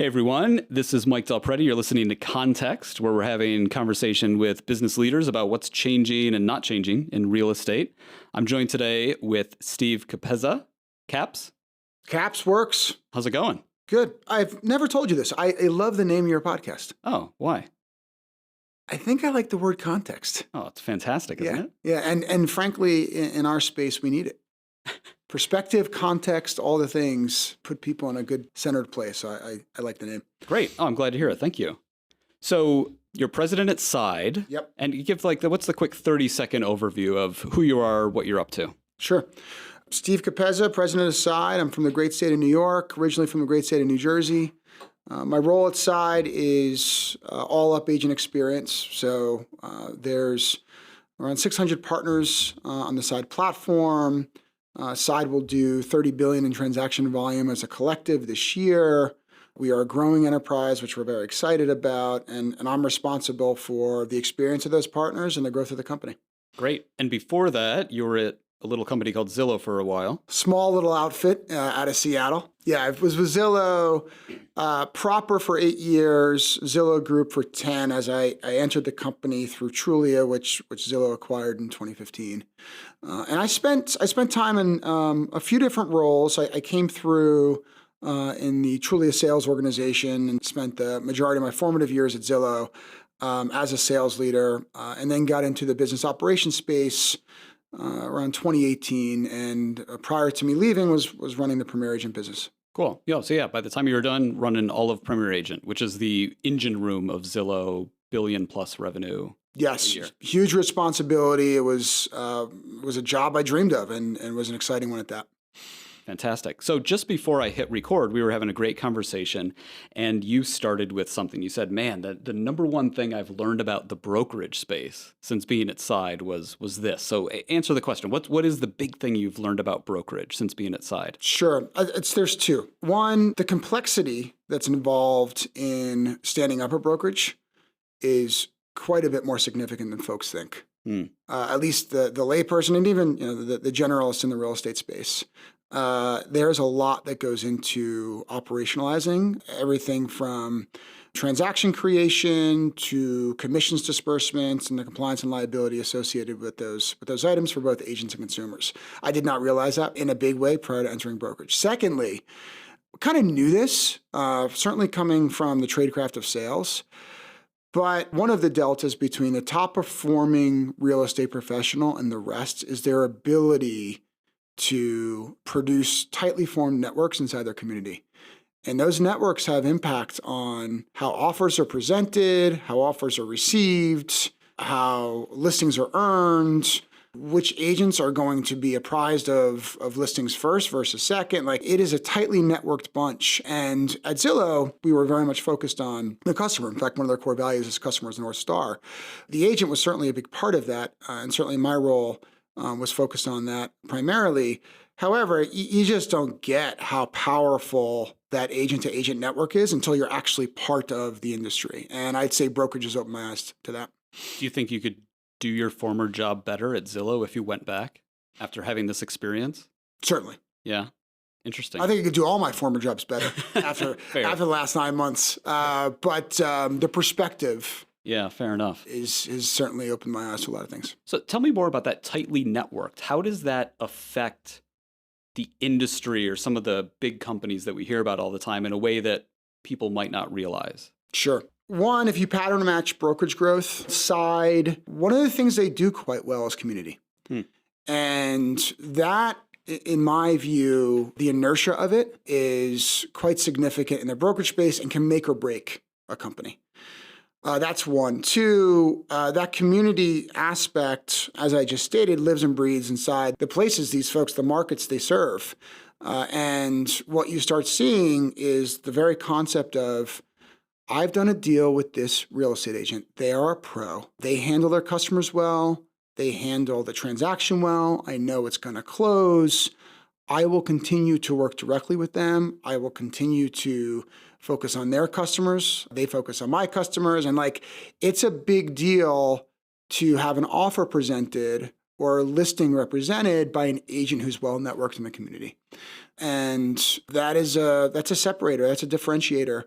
Hey everyone, this is Mike Del Prete. You're listening to Context, where we're having conversation with business leaders about what's changing and not changing in real estate. I'm joined today with Steve Capezza. Capz? Capz works. How's it going? Good. I've never told you this. I love the name of your podcast. Oh, why? I think I like the word context. Oh, it's fantastic, isn't it? Yeah, and frankly, in our space, we need it. Perspective, context, all the things put people in a good centered place. So I like the name. Great. Oh, I'm glad to hear it. Thank you. So you're president at Side. Yep. And you give what's the quick 30-second overview of who you are, what you're up to? Sure. Steve Capezza, president of Side. I'm from the great state of New York, originally from the great state of New Jersey. My role at Side is all up agent experience. So there's around 600 partners on the Side platform. Side will do $30 billion in transaction volume as a collective this year. We are a growing enterprise, which we're very excited about, and I'm responsible for the experience of those partners and the growth of the company. Great. And before that, you were at a little company called Zillow for a while. Small little outfit out of Seattle. Yeah, I was with Zillow proper for 8 years, Zillow Group for 10 as I entered the company through Trulia, which Zillow acquired in 2015. And I spent time in a few different roles. I came through in the Trulia sales organization and spent the majority of my formative years at Zillow as a sales leader, and then got into the business operations space around 2018, and prior to me leaving was running the Premier Agent business. Cool. Yeah. So by the time you were done running all of Premier Agent, which is the engine room of Zillow, billion plus revenue. Yes, huge responsibility. It was a job I dreamed of, and was an exciting one at that. Fantastic. So just before I hit record, we were having a great conversation, and you started with something. You said, man, the number one thing I've learned about the brokerage space since being at Side was this. So answer the question. What is the big thing you've learned about brokerage since being at Side? Sure. There's two. One, the complexity that's involved in standing up a brokerage is quite a bit more significant than folks think. At least the layperson and even the generalist in the real estate space. There's a lot that goes into operationalizing everything from transaction creation to commissions disbursements and the compliance and liability associated with those items for both agents and consumers. I did not realize that in a big way prior to entering brokerage. Secondly, kind of knew this, certainly coming from the tradecraft of sales. But one of the deltas between the top performing real estate professional and the rest is their ability to produce tightly formed networks inside their community. And those networks have impact on how offers are presented, how offers are received, how listings are earned, which agents are going to be apprised of listings first versus second. Like, it is a tightly networked bunch. And at Zillow, we were very much focused on the customer. In fact, one of their core values is customer is North Star. The agent was certainly a big part of that. And certainly my role was focused on that primarily. However, you just don't get how powerful that agent-to-agent network is until you're actually part of the industry. And I'd say brokerage has opened my eyes to that. Do you think you could do your former job better at Zillow if you went back after having this experience? Certainly. Yeah. Interesting. I think I could do all my former jobs better after the last 9 months. But the perspective... Yeah, fair enough. Is certainly opened my eyes to a lot of things. So tell me more about that tightly networked. How does that affect the industry or some of the big companies that we hear about all the time in a way that people might not realize? Sure. One, if you pattern match brokerage growth Side, one of the things they do quite well is community. And that, in my view, the inertia of it is quite significant in the brokerage space and can make or break a company. That's one. Two, that community aspect, as I just stated, lives and breathes inside the places these folks, the markets they serve. And what you start seeing is the very concept of, I've done a deal with this real estate agent. They are a pro. They handle their customers well. They handle the transaction well. I know it's going to close. I will continue to work directly with them. I will continue to focus on their customers. They focus on my customers. And it's a big deal to have an offer presented or a listing represented by an agent who's well networked in the community. And that's a separator, that's a differentiator.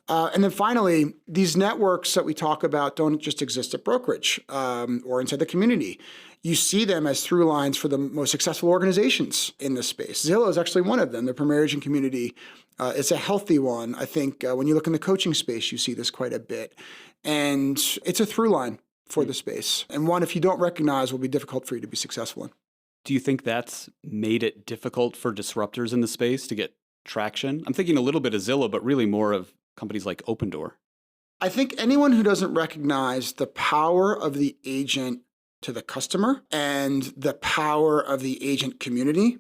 And then finally, these networks that we talk about don't just exist at brokerage or inside the community. You see them as through lines for the most successful organizations in this space. Zillow is actually one of them. The premier agent community is a healthy one. I think when you look in the coaching space, you see this quite a bit. And it's a through line for the space. And one, if you don't recognize, will be difficult for you to be successful in. Do you think that's made it difficult for disruptors in the space to get traction? I'm thinking a little bit of Zillow, but really more of companies like Opendoor. I think anyone who doesn't recognize the power of the agent to the customer and the power of the agent community,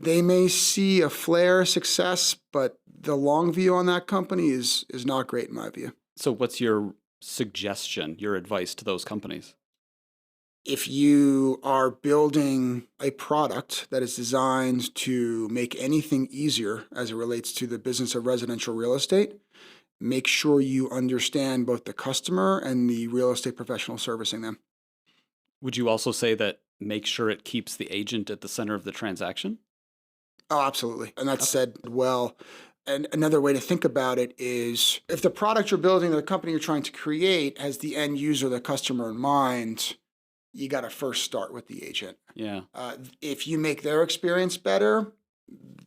they may see a flare of success, but the long view on that company is not great in my view. So what's your suggestion, your advice to those companies? If you are building a product that is designed to make anything easier as it relates to the business of residential real estate, make sure you understand both the customer and the real estate professional servicing them. Would you also say that make sure it keeps the agent at the center of the transaction? Oh, absolutely. And that's said well. And another way to think about it is if the product you're building, the company you're trying to create has the end user, the customer in mind, you got to first start with the agent. Yeah. If you make their experience better,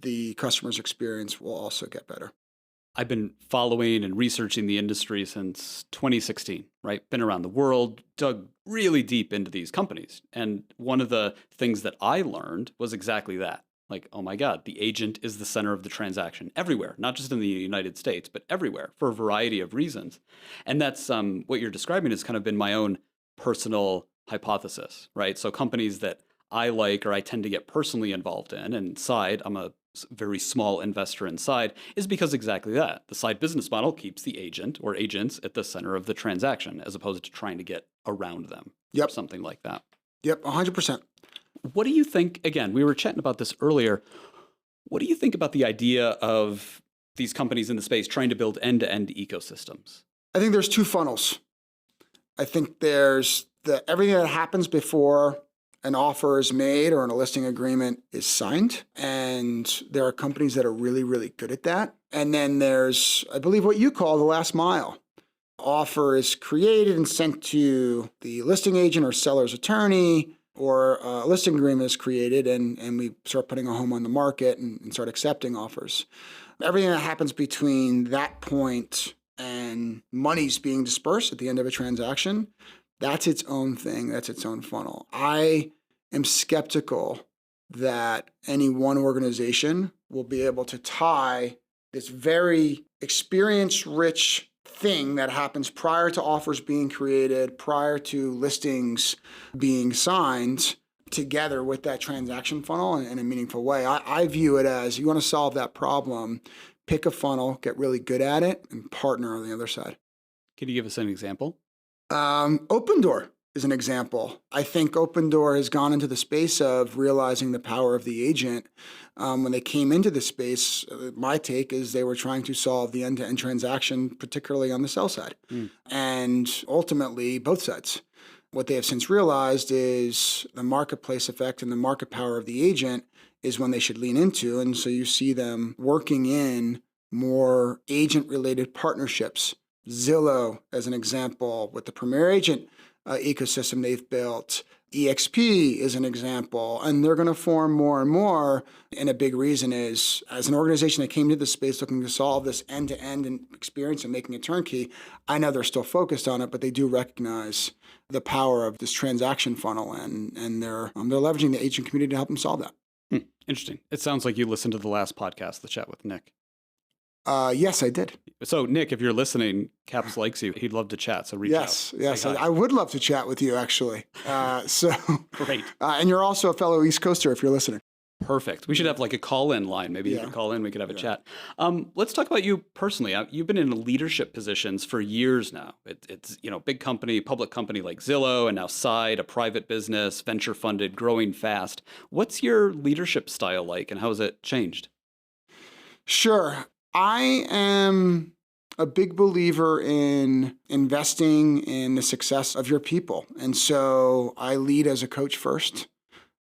the customer's experience will also get better. I've been following and researching the industry since 2016, right? Been around the world, dug really deep into these companies. And one of the things that I learned was exactly that. Like, oh my God, the agent is the center of the transaction everywhere, not just in the United States, but everywhere for a variety of reasons. And that's what you're describing has kind of been my own personal hypothesis, right? So companies that I like or I tend to get personally involved in, and Side, I'm a very small investor inside, is because exactly that. The side business model keeps the agent or agents at the center of the transaction as opposed to trying to get around them. Yep. Something like that. Yep, 100%. What do you think, again, we were chatting about this earlier, what do you think about the idea of these companies in the space trying to build end-to-end ecosystems? I think there's two funnels. I think there's everything that happens before an offer is made or a listing agreement is signed. And there are companies that are really, really good at that. And then there's, I believe, what you call the last mile. Offer is created and sent to the listing agent or seller's attorney, or a listing agreement is created and we start putting a home on the market and start accepting offers. Everything that happens between that point and money's being dispersed at the end of a transaction, that's its own thing. That's its own funnel. I am skeptical that any one organization will be able to tie this very experience-rich thing that happens prior to offers being created, prior to listings being signed, together with that transaction funnel in a meaningful way. I view it as you want to solve that problem, pick a funnel, get really good at it, and partner on the other side. Can you give us an example? Opendoor is an example. I think Opendoor has gone into the space of realizing the power of the agent. When they came into the space, my take is they were trying to solve the end-to-end transaction, particularly on the sell side, and ultimately both sides. What they have since realized is the marketplace effect and the market power of the agent is when they should lean into. And so you see them working in more agent-related partnerships. Zillow, as an example, with the premier agent ecosystem they've built. EXP is an example, and they're going to form more and more. And a big reason is, as an organization that came to this space looking to solve this end-to-end experience and making it turnkey, I know they're still focused on it, but they do recognize the power of this transaction funnel, and they're leveraging the agent community to help them solve that. Interesting. It sounds like you listened to the last podcast, the chat with Nick. Yes, I did. So, Nick, if you're listening, Capz likes you. He'd love to chat, so reach out. Yes, I would love to chat with you, actually. Great. And you're also a fellow East Coaster if you're listening. Perfect. We should have like a call-in line. Maybe you could call in, we could have a chat. Let's talk about you personally. You've been in leadership positions for years now. It's big company, public company like Zillow, and now Side, a private business, venture-funded, growing fast. What's your leadership style like, and how has it changed? Sure. I am a big believer in investing in the success of your people. And so I lead as a coach first.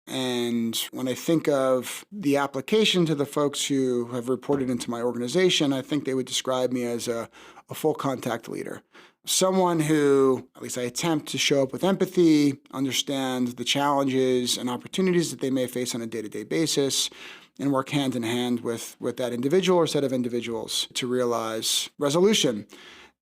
And when I think of the application to the folks who have reported into my organization, I think they would describe me as a full contact leader. Someone who, at least I attempt to show up with empathy, understand the challenges and opportunities that they may face on a day-to-day basis, and work hand in hand with that individual or set of individuals to realize resolution.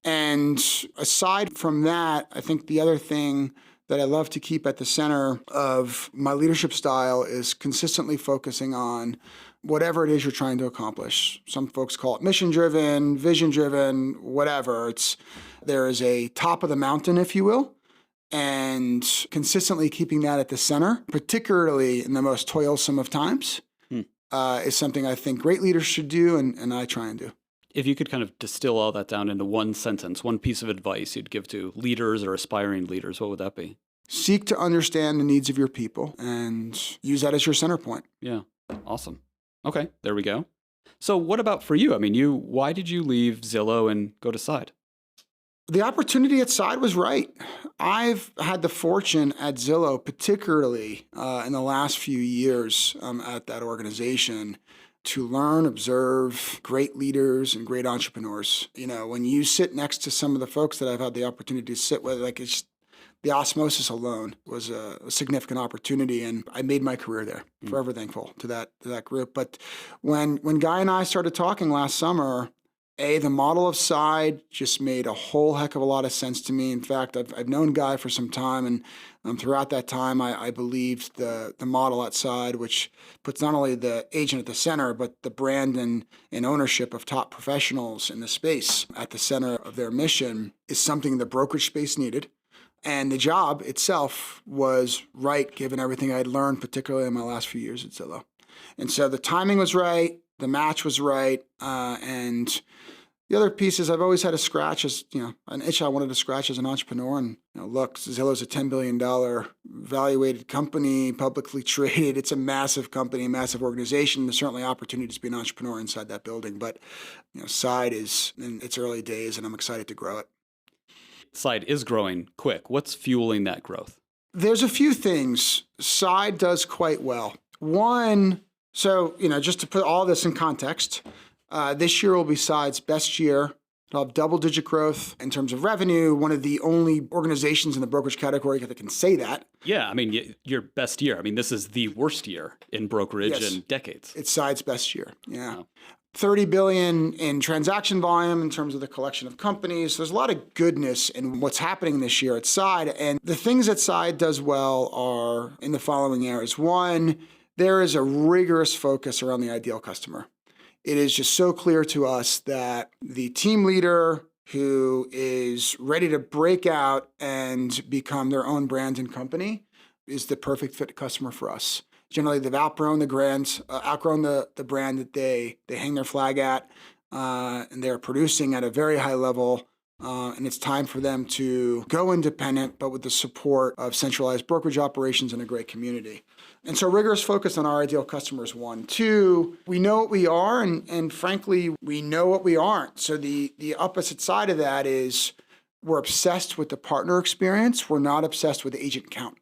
And aside from that, I think the other thing that I love to keep at the center of my leadership style is consistently focusing on whatever it is you're trying to accomplish. Some folks call it mission-driven, vision-driven, whatever. There is a top of the mountain, if you will, and consistently keeping that at the center, particularly in the most toilsome of times, is something I think great leaders should do, and I try and do. If you could kind of distill all that down into one sentence, one piece of advice you'd give to leaders or aspiring leaders, what would that be? Seek to understand the needs of your people and use that as your center point. Yeah, awesome. Okay, there we go. So what about for you? I mean, why did you leave Zillow and go to Side? The opportunity at Side was right. I've had the fortune at Zillow, particularly in the last few years at that organization, to learn, observe great leaders and great entrepreneurs. You know, when you sit next to some of the folks that I've had the opportunity to sit with, the osmosis alone was a significant opportunity, and I made my career there. Forever thankful to that group. But when Guy and I started talking last summer, the model of Side just made a whole heck of a lot of sense to me. In fact, I've known Guy for some time, and throughout that time, I believed the model at Side, which puts not only the agent at the center, but the brand and ownership of top professionals in the space at the center of their mission, is something the brokerage space needed. And the job itself was right, given everything I'd learned, particularly in my last few years at Zillow. And so the timing was right, the match was right, and the other piece is I've always had an itch I wanted to scratch as an entrepreneur. And look, Zillow's a $10 billion valuated company, publicly traded. It's a massive company, a massive organization. There's certainly opportunities to be an entrepreneur inside that building. But Side is in its early days, and I'm excited to grow it. Side is growing quick. What's fueling that growth? There's a few things. Side does quite well. One, just to put all this in context, this year will be Side's best year. It'll have double-digit growth in terms of revenue. One of the only organizations in the brokerage category that can say that. Yeah, I mean, your best year. I mean, this is the worst year in brokerage in decades. It's Side's best year, yeah. Wow. $30 billion in transaction volume in terms of the collection of companies. There's a lot of goodness in what's happening this year at Side. And the things that Side does well are in the following areas. One, there is a rigorous focus around the ideal customer. It is just so clear to us that the team leader who is ready to break out and become their own brand and company is the perfect fit customer for us. Generally, they've outgrown the brand that they hang their flag at, and they're producing at a very high level. And it's time for them to go independent, but with the support of centralized brokerage operations and a great community. And so rigorous focus on our ideal customers, one. Two, we know what we are, and frankly, we know what we aren't. So the opposite side of that is we're obsessed with the partner experience. We're not obsessed with agent count.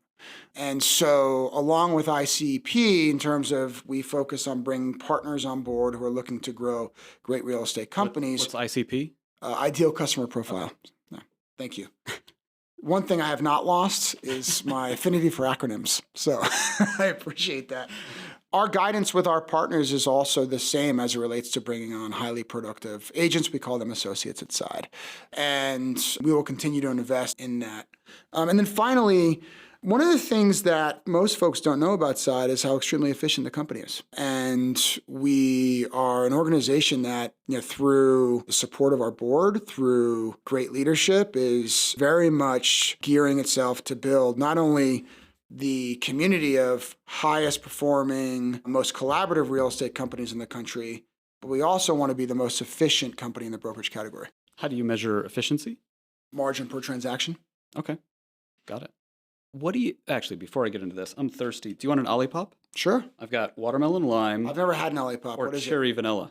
And so along with ICP, in terms of we focus on bringing partners on board who are looking to grow great real estate companies. What's ICP? Ideal customer profile. Okay. No, thank you. One thing I have not lost is my affinity for acronyms. So I appreciate that. Our guidance with our partners is also the same as it relates to bringing on highly productive agents. We call them associates at Side. And we will continue to invest in that. And then finally, one of the things that most folks don't know about Side is how extremely efficient the company is. And we are an organization that, through the support of our board, through great leadership, is very much gearing itself to build not only the community of highest performing, most collaborative real estate companies in the country, but we also want to be the most efficient company in the brokerage category. How do you measure efficiency? Margin per transaction. Okay, got it. Actually, before I get into this, I'm thirsty. Do you want an Olipop? Sure. I've got watermelon lime. I've never had an Olipop. Or cherry vanilla.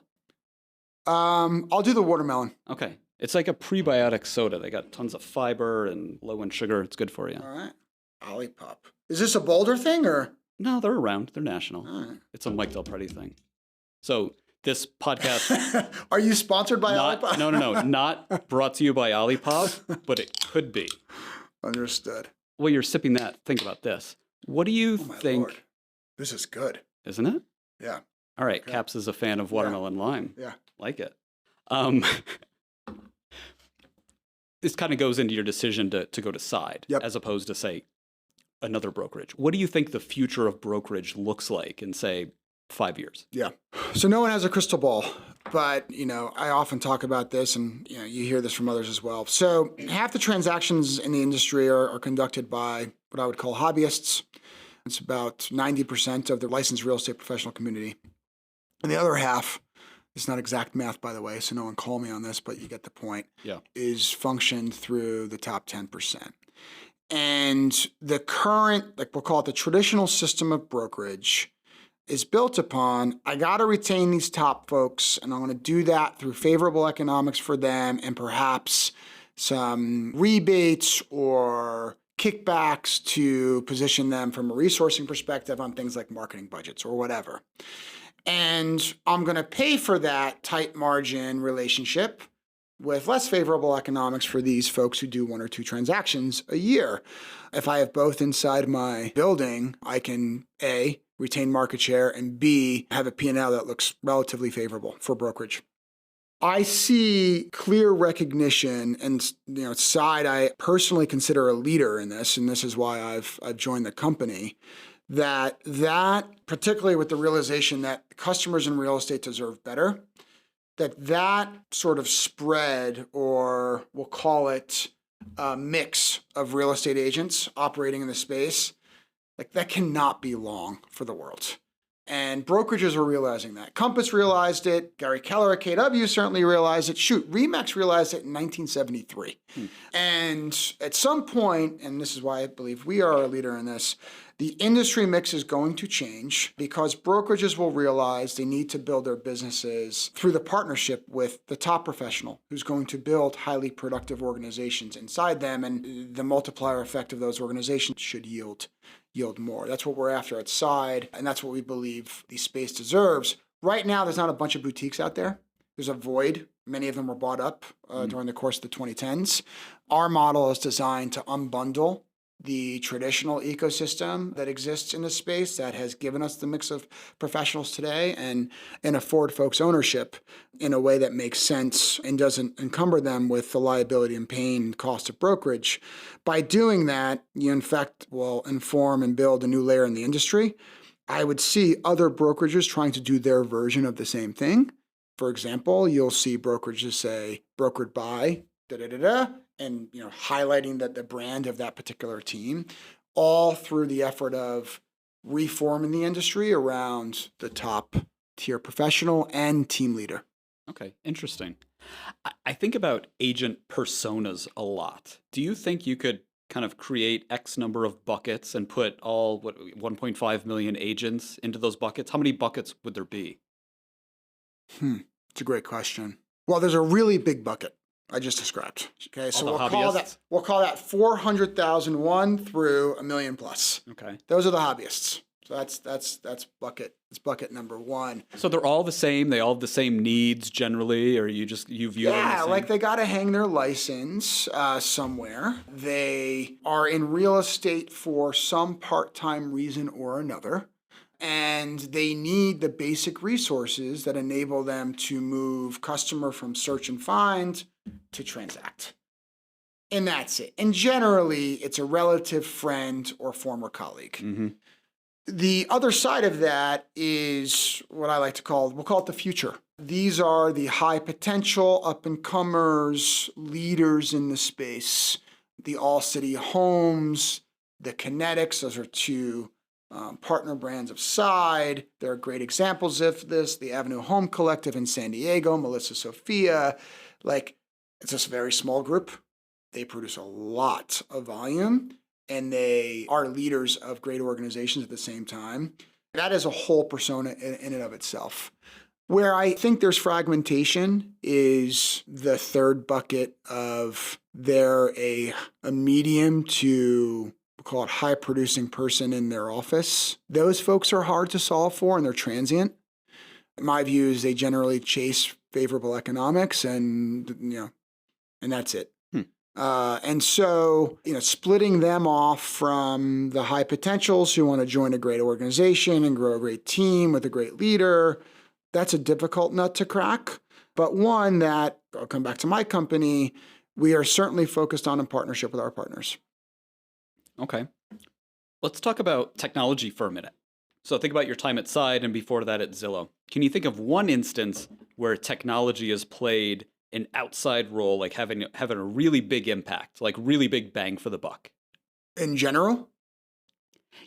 I'll do the watermelon. Okay. It's like a prebiotic soda. They got tons of fiber and low in sugar. It's good for you. All right. Olipop. Is this a Boulder thing or? No, they're around. They're national. All right. It's a Mike Del Prete thing. So this podcast, Are you sponsored by not, Olipop? no, not brought to you by Olipop, but it could be. Understood. Well, you're sipping that. Think about this. What do you Oh, my think? Lord. This is good. Isn't it? Yeah. All right. Okay. Capz is a fan of watermelon lime. Yeah. Like it. This kind of goes into your decision to go to side, Yep. as opposed to, say, another brokerage. What do you think the future of brokerage looks like in, say, 5 years? Yeah. So no one has a crystal ball, but I often talk about this, and you hear this from others as well. So half the transactions in the industry are conducted by what I would call hobbyists. It's about 90% of the licensed real estate professional community. And the other half, it's not exact math, by the way, so no one call me on this, but you get the point, is functioned through the top 10%. And the current, we'll call it the traditional system of brokerage, is built upon, I got to retain these top folks, and I'm going to do that through favorable economics for them and perhaps some rebates or kickbacks to position them from a resourcing perspective on things like marketing budgets or whatever. And I'm going to pay for that tight margin relationship with less favorable economics for these folks who do 1 or 2 transactions a year. If I have both inside my building, I can A, retain market share, and B, have a P&L that looks relatively favorable for brokerage. I see clear recognition, and Side I personally consider a leader in this, and this is why I've joined the company, that particularly with the realization that customers in real estate deserve better, that sort of spread, or we'll call it a mix of real estate agents operating in the space, that cannot be long for the world. And brokerages are realizing that. Compass realized it. Gary Keller at KW certainly realized it. Shoot, Remax realized it in 1973. And at some point, and this is why I believe we are a leader in this, the industry mix is going to change because brokerages will realize they need to build their businesses through the partnership with the top professional who's going to build highly productive organizations inside them, and the multiplier effect of those organizations should yield more. That's what we're after at Side, and that's what we believe the space deserves. Right now, there's not a bunch of boutiques out there. There's a void. Many of them were bought up during the course of the 2010s. Our model is designed to unbundle the traditional ecosystem that exists in the space that has given us the mix of professionals today and afford folks ownership in a way that makes sense and doesn't encumber them with the liability and pain and cost of brokerage. By doing that, you in fact will inform and build a new layer in the industry. I would see other brokerages trying to do their version of the same thing. For example, you'll see brokerages say brokered by and highlighting the brand of that particular team, all through the effort of reforming the industry around the top tier professional and team leader. Okay, interesting. I think about agent personas a lot. Do you think you could kind of create X number of buckets and put all 1.5 million agents into those buckets? How many buckets would there be? It's a great question. Well, there's a really big bucket I just described. Okay, so we'll call that 400,001 through $1 million plus. Okay, those are the hobbyists. So that's bucket number one. So they're all the same. They all have the same needs generally, or you view them the same? Like they got to hang their license somewhere. They are in real estate for some part-time reason or another. And they need the basic resources that enable them to move customer from search and find to transact. And that's it. And generally, it's a relative friend or former colleague. Mm-hmm. The other side of that is what I like to call, we'll call it the future. These are the high potential up-and-comers, leaders in the space. The All City Homes, the Kinetics, those are two partner brands of Side. There are great examples of this. The Avenue Home Collective in San Diego, Melissa Sophia. It's just a very small group. They produce a lot of volume, and they are leaders of great organizations at the same time. That is a whole persona in and of itself. Where I think there's fragmentation is the third bucket of they're a medium to, we'll call it high producing person in their office. Those folks are hard to solve for and they're transient. My view is they generally chase favorable economics and, and that's it. And so, splitting them off from the high potentials who want to join a great organization and grow a great team with a great leader, that's a difficult nut to crack. But one that, I'll come back to my company, we are certainly focused on in partnership with our partners. Okay. Let's talk about technology for a minute. So think about your time at Side and before that at Zillow. Can you think of one instance where technology has played an outside role, like having a really big impact, like really big bang for the buck? In general?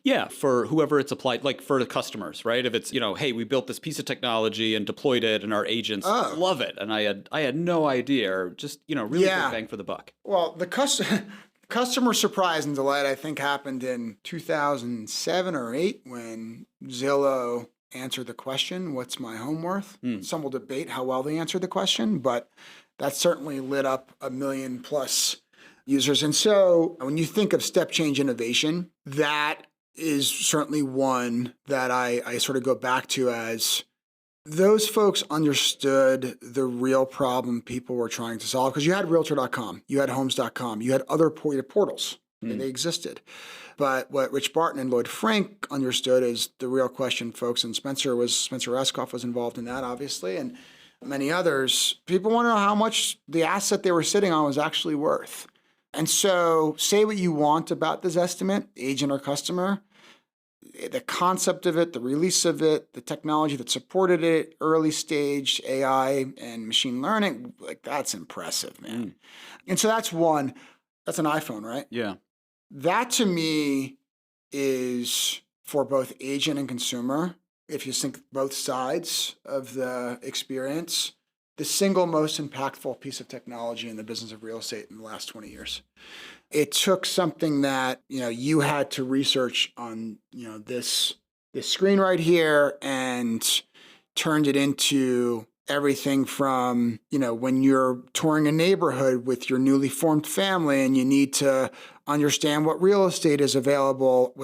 Yeah, for whoever it's applied, like for the customers, right? If it's, hey, we built this piece of technology and deployed it and our agents love it. And I had no idea, or just, really big bang for the buck. Well, the customer surprise and delight, I think, happened in 2007 or 8 when Zillow answered the question, what's my home worth? Some will debate how well they answered the question, but that certainly lit up 1 million plus users. And so when you think of step change innovation, that is certainly one that I sort of go back to as those folks understood the real problem people were trying to solve. Because you had Realtor.com, you had Homes.com, you had other portals, and they existed. But what Rich Barton and Lloyd Frank understood is the real question, folks, and Spencer Escoff was involved in that, obviously, and many others. People want to know how much the asset they were sitting on was actually worth. And so say what you want about this estimate, agent or customer, the concept of it, the release of it, the technology that supported it, early stage AI and machine learning, like that's impressive, man. And so that's one. That's an iPhone, right? Yeah. That to me is for both agent and consumer, if you think both sides of the experience, the single most impactful piece of technology in the business of real estate in the last 20 years. It took something that, you had to research on, this screen right here and turned it into everything from, when you're touring a neighborhood with your newly formed family and you need to understand what real estate is available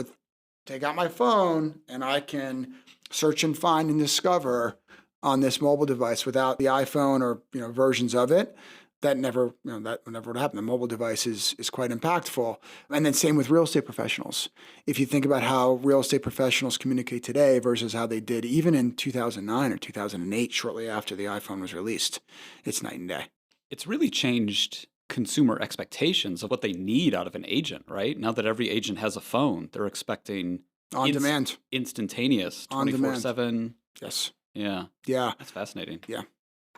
take out my phone and I can search and find and discover on this mobile device without the iPhone or, versions of it. That never would happen. The mobile device is quite impactful. And then same with real estate professionals. If you think about how real estate professionals communicate today versus how they did even in 2009 or 2008, shortly after the iPhone was released, it's night and day. It's really changed consumer expectations of what they need out of an agent, right? Now that every agent has a phone, they're expecting on demand, instantaneous, 24/7. Yes. Yeah. Yeah. That's fascinating. Yeah.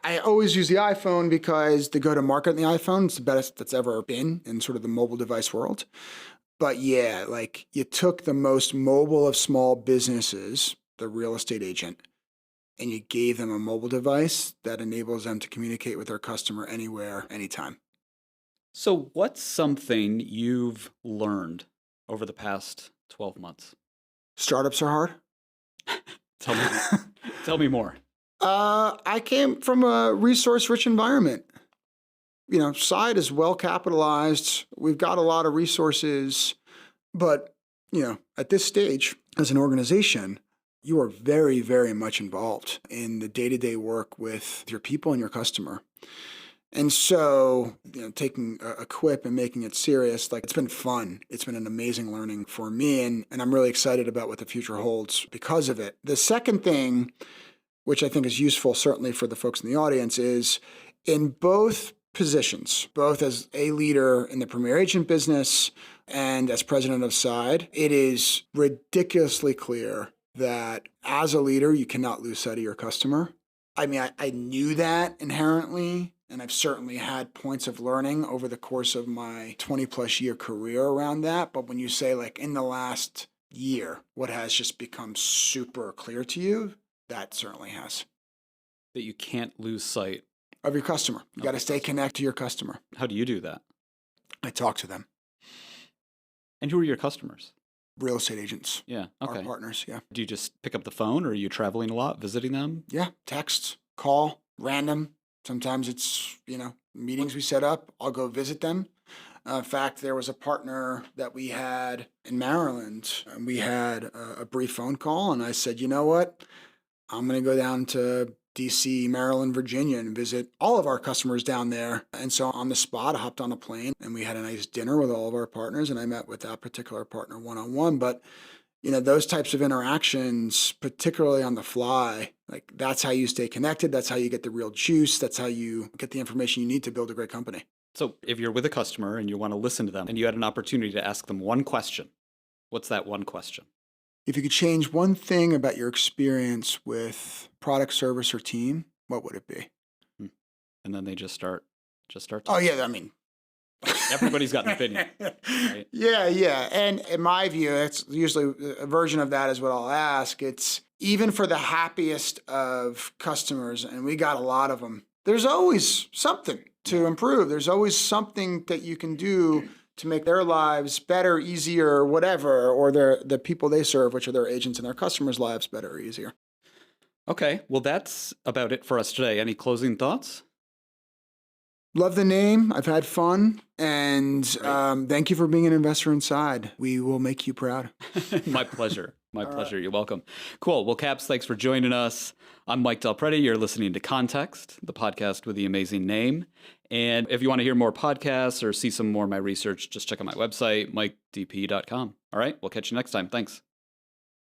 I always use the iPhone because the go-to-market in the iPhone is the best that's ever been in sort of the mobile device world. But yeah, like you took the most mobile of small businesses, the real estate agent, and you gave them a mobile device that enables them to communicate with their customer anywhere, anytime. So what's something you've learned over the past 12 months? Startups are hard. Tell me more. I came from a resource-rich environment. Side is well capitalized. We've got a lot of resources, but at this stage, as an organization, you are very, very much involved in the day-to-day work with your people and your customer. And so, taking a quip and making it serious, like it's been fun. It's been an amazing learning for me, and I'm really excited about what the future holds because of it. The second thing, which I think is useful certainly for the folks in the audience, is in both positions, both as a leader in the premier agent business and as president of Side, it is ridiculously clear that as a leader, you cannot lose sight of your customer. I mean, I knew that inherently, and I've certainly had points of learning over the course of my 20 plus year career around that. But when you say like in the last year, what has just become super clear to you, that certainly has. That you can't lose sight of your customer. You got to stay connected to your customer. How do you do that? I talk to them. And who are your customers? Real estate agents. Yeah. Okay. Our partners. Yeah. Do you just pick up the phone, or are you traveling a lot, visiting them? Yeah. Text, call, random. Sometimes it's, meetings we set up, I'll go visit them. In fact, there was a partner that we had in Maryland, and we had a brief phone call, and I said, you know what? I'm going to go down to DC, Maryland, Virginia, and visit all of our customers down there. And so on the spot, I hopped on a plane, and we had a nice dinner with all of our partners, and I met with that particular partner one-on-one. But those types of interactions, particularly on the fly, like that's how you stay connected. That's how you get the real juice. That's how you get the information you need to build a great company. So if you're with a customer and you want to listen to them and you had an opportunity to ask them one question, what's that one question? If you could change one thing about your experience with product, service, or team, what would it be? And then they just start talking. Oh, yeah. I mean, everybody's got an opinion. Right? Yeah. And in my view, it's usually a version of that is what I'll ask. It's even for the happiest of customers, and we got a lot of them, there's always something to improve. There's always something that you can do to make their lives better, easier, whatever, or the people they serve, which are their agents and their customers' lives better or easier. Okay. Well, that's about it for us today. Any closing thoughts? Love the name. I've had fun. And thank you for being an investor inside. We will make you proud. My pleasure. My pleasure. Right. You're welcome. Cool. Well, Capz, thanks for joining us. I'm Mike Del Prete. You're listening to Context, the podcast with the amazing name. And if you want to hear more podcasts or see some more of my research, just check out my website, mikedp.com. All right. We'll catch you next time. Thanks.